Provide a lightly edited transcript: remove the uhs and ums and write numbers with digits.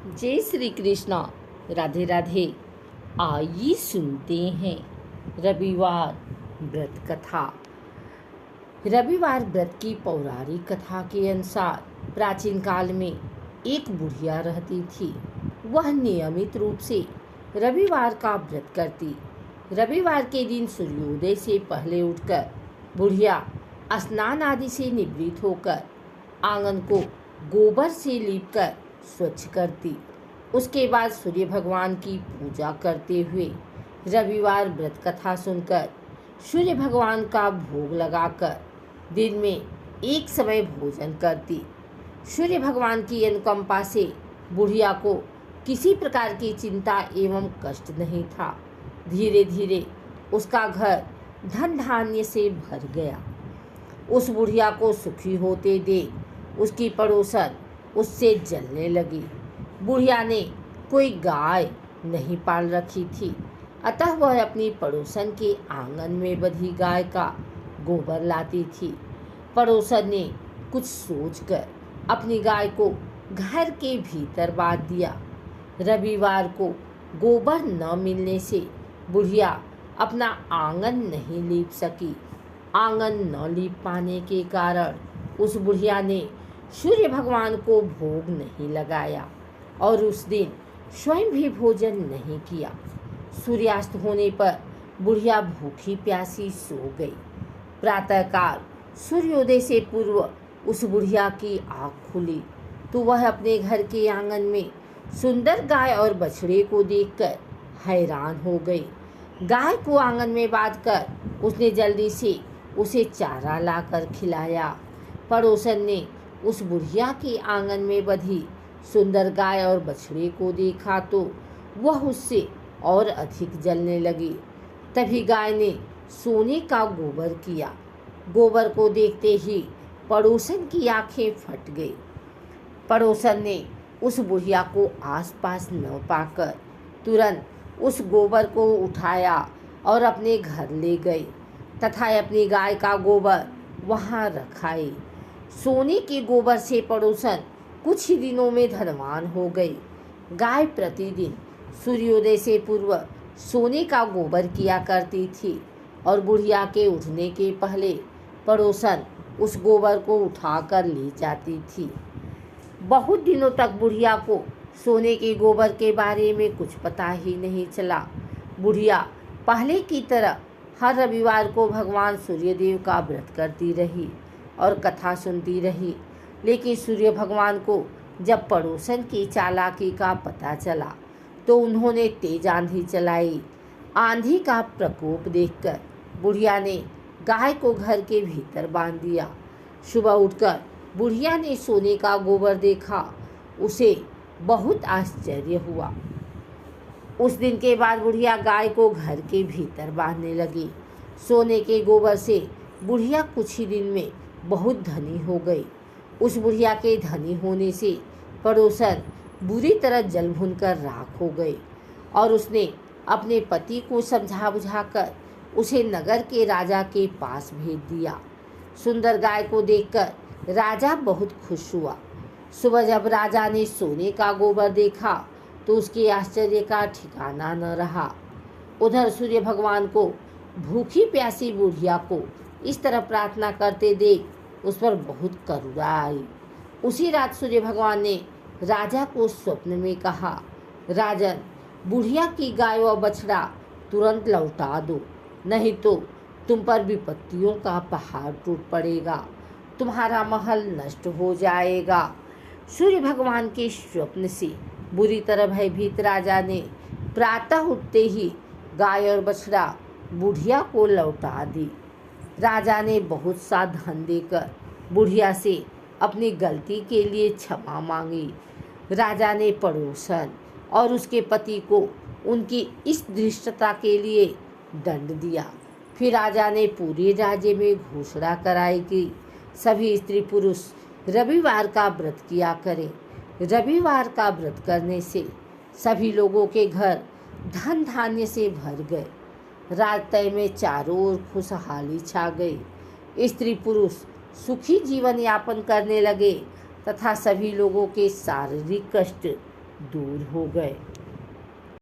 जय श्री कृष्णा। राधे राधे। आइए सुनते हैं रविवार व्रत कथा। रविवार व्रत की पौराणिक कथा के अनुसार प्राचीन काल में एक बुढ़िया रहती थी। वह नियमित रूप से रविवार का व्रत करती। रविवार के दिन सूर्योदय से पहले उठकर बुढ़िया स्नान आदि से निवृत्त होकर आंगन को गोबर से लीपकर स्वच्छ करती। उसके बाद सूर्य भगवान की पूजा करते हुए रविवार व्रत कथा सुनकर सूर्य भगवान का भोग लगाकर दिन में एक समय भोजन करती। सूर्य भगवान की अनुकंपा से बुढ़िया को किसी प्रकार की चिंता एवं कष्ट नहीं था। धीरे धीरे उसका घर धन धान्य से भर गया। उस बुढ़िया को सुखी होते देख उसकी पड़ोसन उससे जलने लगी। बुढ़िया ने कोई गाय नहीं पाल रखी थी, अतः वह अपनी पड़ोसन के आंगन में बंधी गाय का गोबर लाती थी। पड़ोसन ने कुछ सोचकर अपनी गाय को घर के भीतर बांध दिया। रविवार को गोबर न मिलने से बुढ़िया अपना आंगन नहीं लीप सकी। आंगन न लीप पाने के कारण उस बुढ़िया ने सूर्य भगवान को भोग नहीं लगाया और उस दिन स्वयं भी भोजन नहीं किया। सूर्यास्त होने पर बुढ़िया भूखी प्यासी सो गई। प्रातःकाल सूर्योदय से पूर्व उस बुढ़िया की आँख खुली तो वह अपने घर के आंगन में सुंदर गाय और बछड़े को देखकर हैरान हो गई। गाय को आंगन में बांधकर उसने जल्दी से उसे चारा लाकर खिलाया। पड़ोसन ने उस बुढ़िया के आंगन में बंधी सुंदर गाय और बछड़े को देखा तो वह उससे और अधिक जलने लगी। तभी गाय ने सोने का गोबर किया। गोबर को देखते ही पड़ोसन की आंखें फट गई। पड़ोसन ने उस बुढ़िया को आसपास न पाकर तुरंत उस गोबर को उठाया और अपने घर ले गई तथा अपनी गाय का गोबर वहां रखाई। सोने के गोबर से पड़ोसन कुछ ही दिनों में धनवान हो गई। गाय प्रतिदिन सूर्योदय से पूर्व सोने का गोबर किया करती थी और बुढ़िया के उठने के पहले पड़ोसन उस गोबर को उठाकर ले जाती थी। बहुत दिनों तक बुढ़िया को सोने के गोबर के बारे में कुछ पता ही नहीं चला। बुढ़िया पहले की तरह हर रविवार को भगवान सूर्यदेव का व्रत करती रही और कथा सुनती रही। लेकिन सूर्य भगवान को जब पड़ोसन की चालाकी का पता चला तो उन्होंने तेज आंधी चलाई। आंधी का प्रकोप देखकर बुढ़िया ने गाय को घर के भीतर बांध दिया। सुबह उठकर बुढ़िया ने सोने का गोबर देखा। उसे बहुत आश्चर्य हुआ। उस दिन के बाद बुढ़िया गाय को घर के भीतर बांधने लगी। सोने के गोबर से बुढ़िया कुछ ही दिन में बहुत धनी हो गई। उस बुढ़िया के धनी होने से पड़ोसन बुरी तरह जल भुनकर राख हो गई और उसने अपने पति को समझा बुझाकर उसे नगर के राजा के पास भेज दिया। सुंदर गाय को देखकर राजा बहुत खुश हुआ। सुबह जब राजा ने सोने का गोबर देखा तो उसके आश्चर्य का ठिकाना न रहा। उधर सूर्य भगवान को भूखी प्यासी बुढ़िया को इस तरह प्रार्थना करते देख उस पर बहुत करुणा आई। उसी रात सूर्य भगवान ने राजा को स्वप्न में कहा, राजन, बुढ़िया की गाय व बछड़ा तुरंत लौटा दो, नहीं तो तुम पर विपत्तियों का पहाड़ टूट पड़ेगा, तुम्हारा महल नष्ट हो जाएगा। सूर्य भगवान के स्वप्न से बुरी तरह भयभीत राजा ने प्रातः उठते ही गाय और बछड़ा बुढ़िया को लौटा दी। राजा ने बहुत सा धन देकर बुढ़िया से अपनी गलती के लिए क्षमा मांगी। राजा ने पड़ोसन और उसके पति को उनकी इस धृष्टता के लिए दंड दिया। फिर राजा ने पूरे राज्य में घोषणा कराई कि सभी स्त्री पुरुष रविवार का व्रत किया करें। रविवार का व्रत करने से सभी लोगों के घर धन धान्य से भर गए। रात में चारों ओर खुशहाली छा गई। स्त्री पुरुष सुखी जीवन यापन करने लगे तथा सभी लोगों के शारीरिक कष्ट दूर हो गए।